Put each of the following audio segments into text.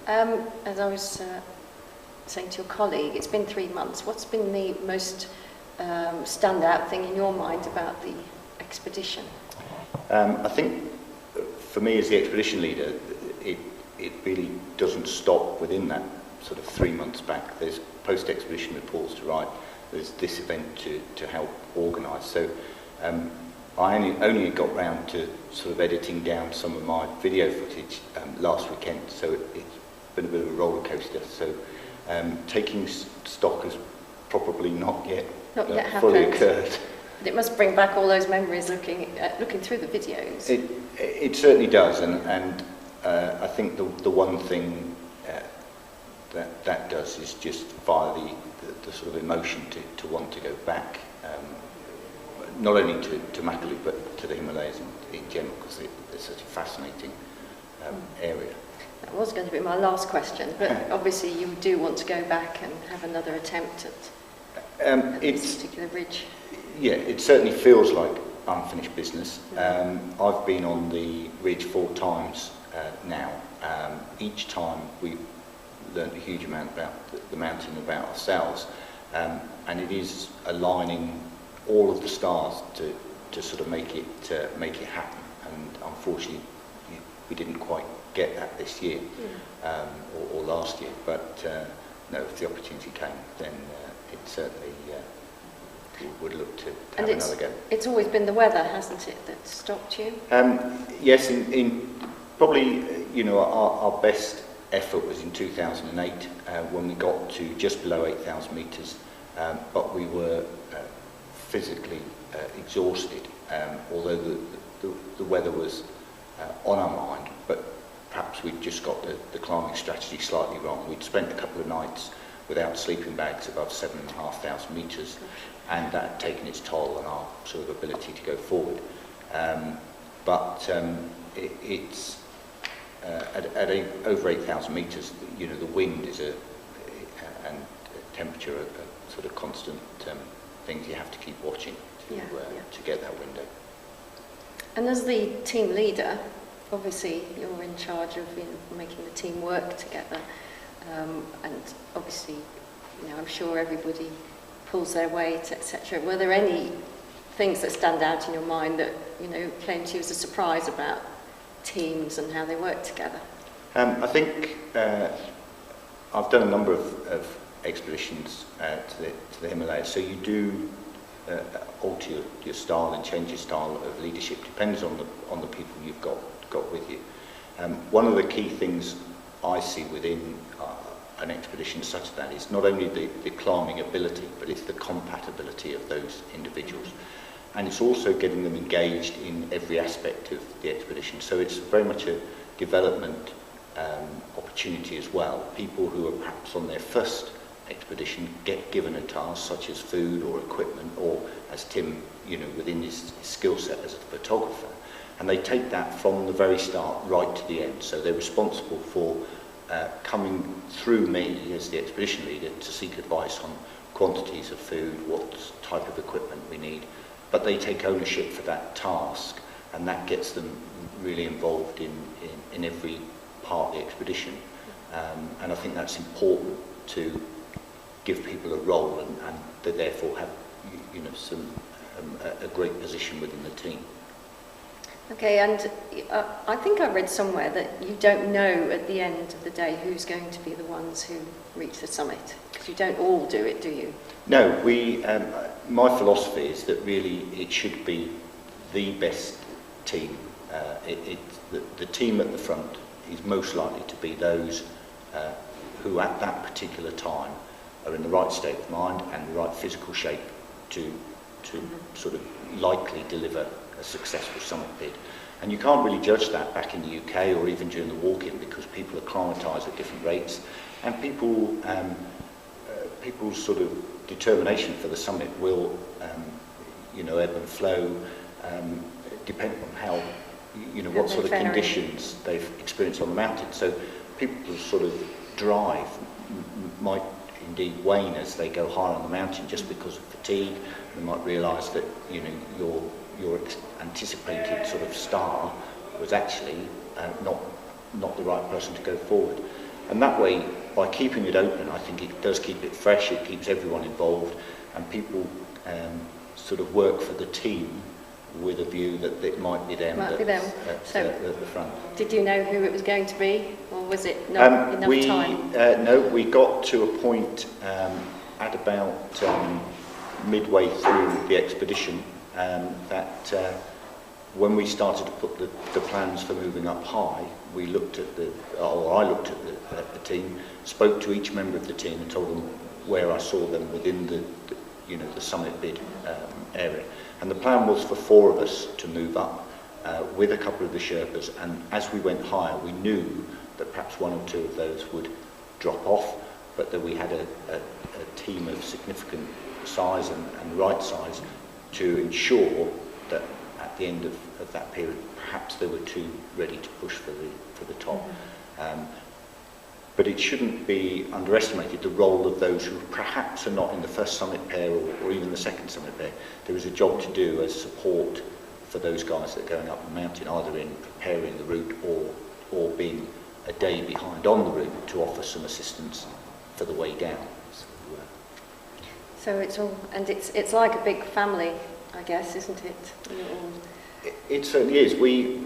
As I was saying to your colleague, it's been 3 months. What's been the most standout thing in your mind about the expedition? I think for me as the expedition leader, it really doesn't stop within that sort of 3 months back. There's post-expedition reports to write, there's this event to help organise. So I only got round to sort of editing down some of my video footage last weekend, so it's been a bit of a roller coaster. So taking stock has probably not yet fully occurred. But it must bring back all those memories looking through the videos. It certainly does, and I think the one thing that does is just via the sort of emotion to want to go back, not only to Makalu but to the Himalayas in general, because it's such a fascinating area. That was going to be my last question, but obviously you do want to go back and have another attempt at this particular ridge. Yeah, it certainly feels like unfinished business. I've been on the ridge 4 times now. Each time we've learned a huge amount about the mountain, about ourselves, and it is aligning all of the stars to sort of make it happen. And unfortunately, we didn't quite get that this year or last year. But no, if the opportunity came, then it certainly would look to have another go. It's always been the weather, hasn't it, that stopped you? Yes, in probably our best effort was in 2008 when we got to just below 8,000 metres, but we were physically exhausted, although the weather was on our mind, but perhaps we'd just got the climbing strategy slightly wrong. We'd spent a couple of nights without sleeping bags above 7,500 metres, and that had taken its toll on our sort of ability to go forward. It's at over 8,000 metres, the wind is and temperature are sort of constant things you have to keep watching to get that window. And as the team leader, obviously you're in charge of making the team work together, and obviously, I'm sure everybody pulls their weight, etc. Were there any things that stand out in your mind that came to you as a surprise about teams and how they work together? I think I've done a number of expeditions to the Himalayas, so you do alter your style and change your style of leadership. Depends on the people you've got with you. One of the key things I see within an expedition such as that is not only the climbing ability, but it's the compatibility of those individuals. And it's also getting them engaged in every aspect of the expedition. So it's very much a development opportunity as well. People who are perhaps on their first expedition get given a task such as food or equipment, or as Tim, within his skill set as a photographer, and they take that from the very start right to the end. So they're responsible for coming through me as the expedition leader to seek advice on quantities of food, what type of equipment we need. But they take ownership for that task, and that gets them really involved in every part of the expedition. And I think that's important to give people a role, and they therefore have a great position within the team. Okay, and I think I read somewhere that you don't know at the end of the day who's going to be the ones who reach the summit, because you don't all do it, do you? No, my philosophy is that really it should be the best team. The team at the front is most likely to be those who at that particular time are in the right state of mind and the right physical shape to sort of likely deliver a successful summit bid. And you can't really judge that back in the UK or even during the walk-in, because people acclimatise at different rates, and people's sort of determination for the summit will ebb and flow depending on how what sort of conditions they've experienced on the mountain. So people's sort of drive might indeed wane as they go higher on the mountain just because of fatigue. They might realise that your anticipated sort of star was actually not the right person to go forward. And that way, by keeping it open, I think it does keep it fresh, it keeps everyone involved, and people sort of work for the team with a view that it might be them, at the front. Did you know who it was going to be, or was it not enough time? No, we got to a point at about midway through the expedition that when we started to put the plans for moving up high, we looked at I looked at the team, spoke to each member of the team and told them where I saw them within the summit bid area. And the plan was for 4 of us to move up with a couple of the Sherpas, and as we went higher we knew that perhaps 1 or 2 of those would drop off, but that we had a team of significant size and right size to ensure that at the end of that period perhaps there were 2 ready to push for the top. But it shouldn't be underestimated, the role of those who perhaps are not in the first summit pair or even the second summit pair. There is a job to do as support for those guys that are going up the mountain, either in preparing the route or being a day behind on the route to offer some assistance for the way down. So it's all, and it's like a big family, I guess, isn't it? It certainly is. We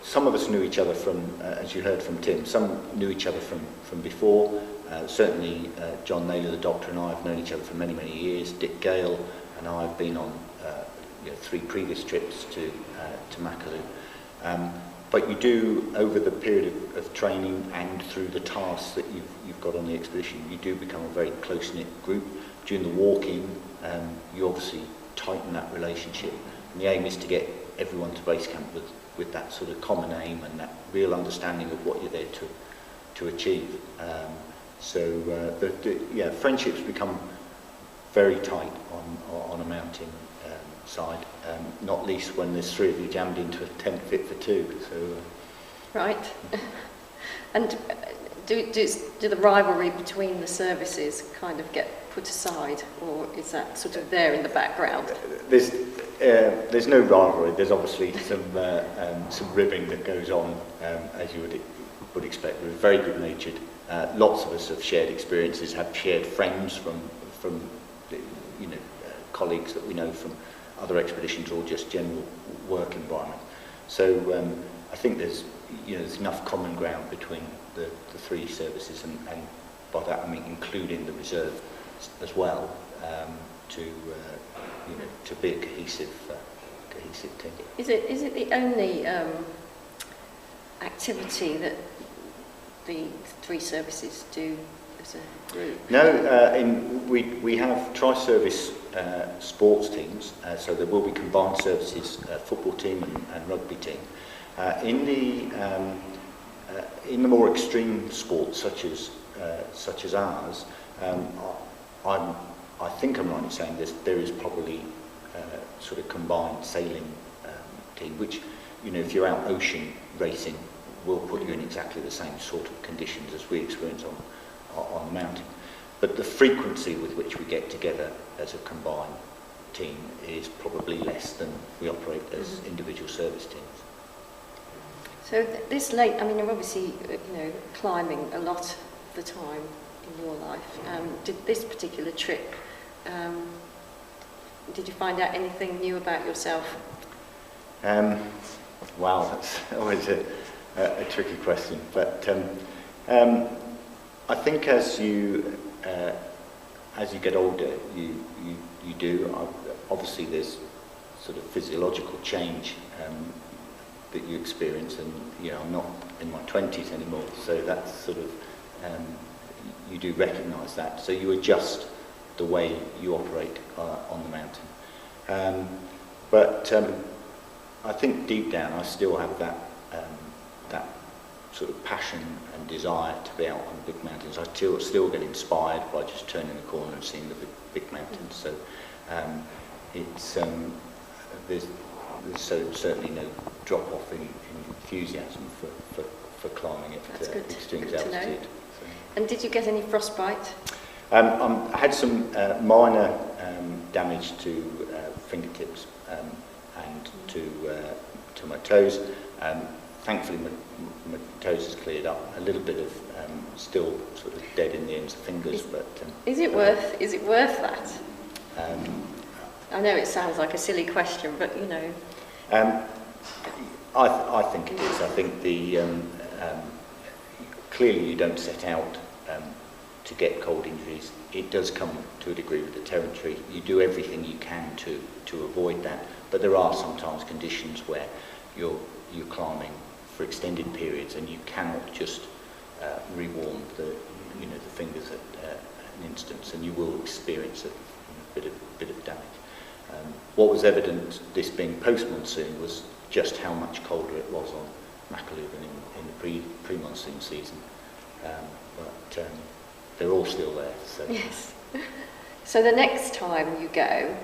some of us knew each other from, as you heard from Tim, some knew each other from before. Certainly John Naylor, the doctor, and I have known each other for many, many years. Dick Gale and I have been on 3 previous trips to Makalu. But you do, over the period of training and through the tasks that you've got on the expedition, you do become a very close-knit group. During the walking, you obviously tighten that relationship. And the aim is to get everyone to base camp with that sort of common aim and that real understanding of what you're there to achieve. Friendships become very tight on a mountain side, not least when there's 3 of you jammed into a tent fit for 2. So, right. And do the rivalry between the services kind of get put aside, or is that sort of there in the background? There's no rivalry. There's obviously some ribbing that goes on, as you would expect. We're very good-natured. Lots of us have shared experiences, have shared friends from colleagues that we know from other expeditions or just general work environment. So I think there's enough common ground between the 3 services, and by that I mean including the reserve as well, to be a cohesive team. Is it the only activity that the 3 services do as a group? No, we have tri-service sports teams, so there will be combined services, football team and rugby team. In the more extreme sports such as ours, I think I'm right in saying there is probably sort of combined sailing team, which, if you're out ocean racing, will put you in exactly the same sort of conditions as we experience on the mountain. But the frequency with which we get together as a combined team is probably less than we operate as individual service teams. So this late, I mean, you're obviously climbing a lot of the time in your life. Did this particular trip, did you find out anything new about yourself? Wow, that's always a tricky question. But I think as you get older, you do. Obviously, there's sort of physiological change that you experience, and I'm not in my 20s anymore, so that's sort of you do recognise that. So you adjust the way you operate on the mountain. But I think deep down, I still have that sort of passion and desire to be out on the big mountains. I still get inspired by just turning the corner and seeing the big mountains. So there's certainly no drop off in enthusiasm for climbing at extreme altitude. So. And did you get any frostbite? I had some minor damage to fingertips and to my toes. thankfully my toes has cleared up. A little bit of still sort of dead in the ends of fingers, but is it worth that? I know it sounds like a silly question, but you know. I think it is. I think clearly you don't set out to get cold injuries. It does come to a degree with the territory. You do everything you can to avoid that, but there are sometimes conditions where you're climbing for extended periods and you cannot just rewarm the fingers at an instance, and you will experience a bit of damage. What was evident, this being post-monsoon, was just how much colder it was on Makalu than in the pre-monsoon season. But they're all still there. So. Yes. So the next time you go,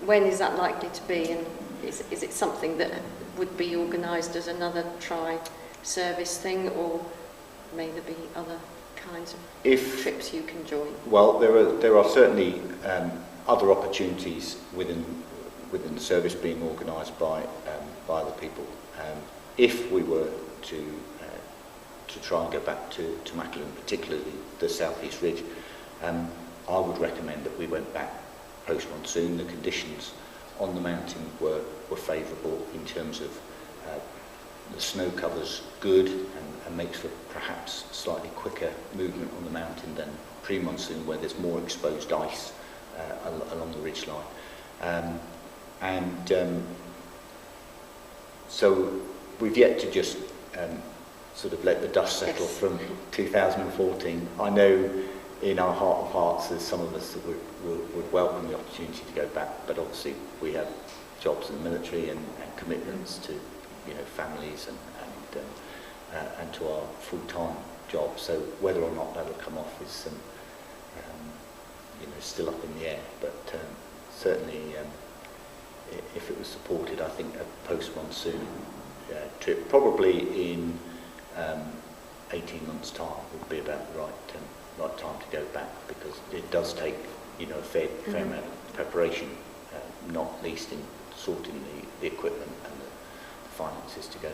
when is that likely to be, and is it something that would be organised as another tri-service thing, or may there be other kinds of trips you can join? Well, there are certainly other opportunities within the service being organised by other people. If we were to try and go back to Makalu, and particularly the Southeast Ridge, I would recommend that we went back post-monsoon. The conditions on the mountain were favourable in terms of the snow cover's good and makes for perhaps slightly quicker movement on the mountain than pre-monsoon, where there's more exposed ice along the ridge line. So we've yet to just sort of let the dust settle from 2014. I know in our heart of hearts there's some of us that would welcome the opportunity to go back, but obviously we have jobs in the military and commitments to families and to our full-time job. So whether or not that'll come off is still up in the air, but certainly if it was supported, I think a post-monsoon trip, probably in 18 months' time, would be about the right time to go back, because it does take a fair amount of preparation, not least in sorting the equipment and the finances to go.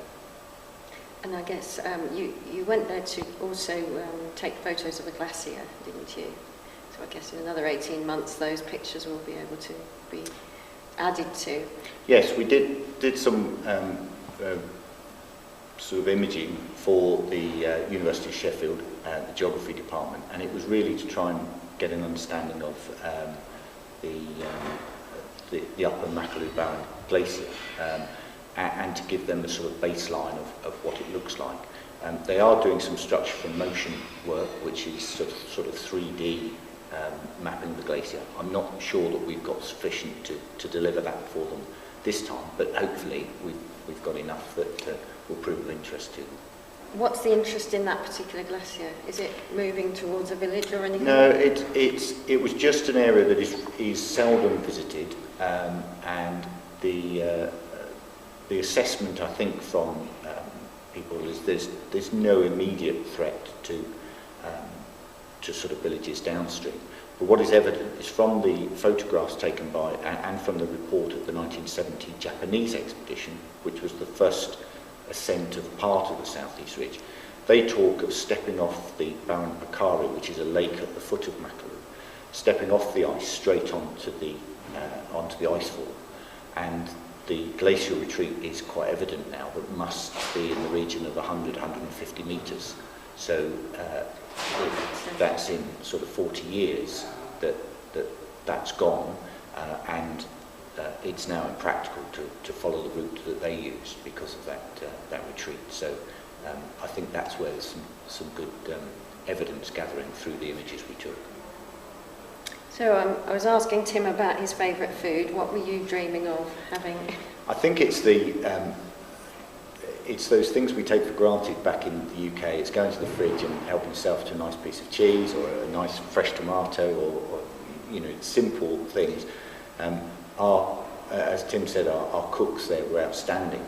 And I guess you went there to also take photos of a glacier, didn't you? So I guess in another 18 months those pictures will be able to be added to. Yes, we did some sort of imaging for the University of Sheffield, the geography department, and it was really to try and get an understanding of the upper Makalu Barron Glacier, and to give them a sort of baseline of what it looks like. They are doing some structure from motion work, which is sort of 3D mapping the glacier. I'm not sure that we've got sufficient to deliver that for them this time, but hopefully we've got enough that will prove of interest to them. What's the interest in that particular glacier? Is it moving towards a village or anything? No, it was just an area that is seldom visited, and the assessment, I think, from people is there's no immediate threat to sort of villages downstream. But what is evident is from the photographs taken by and from the report of the 1970 Japanese expedition, which was the first ascent of part of the Southeast Ridge, they talk of stepping off the Barron Pakari, which is a lake at the foot of Makalu, stepping off the ice straight onto the icefall, and the glacial retreat is quite evident now, but must be in the region of 100-150 metres. So that's in sort of 40 years that's gone, and it's now impractical to follow the route that they used because of that retreat. So I think that's where there's some good evidence gathering through the images we took. So I was asking Tim about his favourite food. What were you dreaming of having? I think it's it's those things we take for granted back in the UK. It's going to the fridge and helping yourself to a nice piece of cheese or a nice fresh tomato, or simple things. As Tim said, our cooks there were outstanding,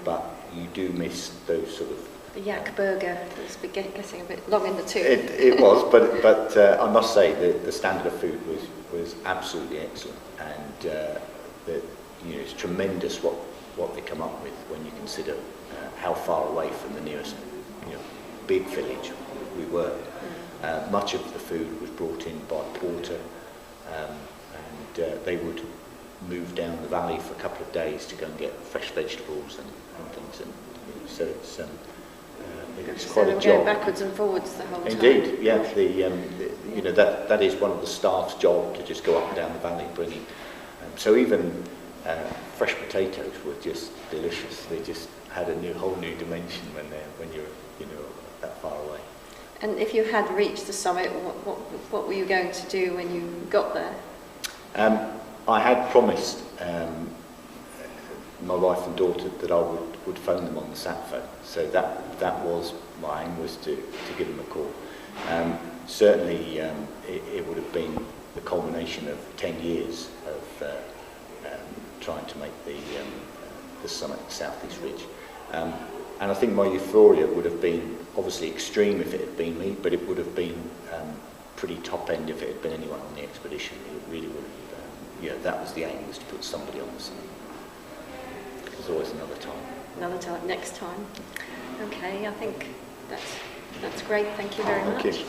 but you do miss those sort of. The yak burger was getting a bit long in the tooth. It was, but I must say the standard of food was absolutely excellent, and it's tremendous what what they come up with when you consider how far away from the nearest, big village we were. Much of the food was brought in by porter, and they would move down the valley for a couple of days to go and get fresh vegetables and things. And so it's quite a job. Backwards and forwards the whole time. Indeed, yeah. That is one of the staff's job, to just go up and down the valley bringing. So even fresh potatoes were just delicious. They just had a whole new dimension when you're that far away. And if you had reached the summit, what were you going to do when you got there? I had promised my wife and daughter that I would phone them on the sat phone. So that was my aim, was to give them a call. Certainly, it would have been the culmination of 10 years of trying to make the summit South East Ridge. And I think my euphoria would have been obviously extreme if it had been me, but it would have been pretty top end if it had been anyone on the expedition. It really would have, that was the aim, was to put somebody on the summit. There's always another time. Another time, next time. Okay, I think that's great. Thank you very much. Thank you.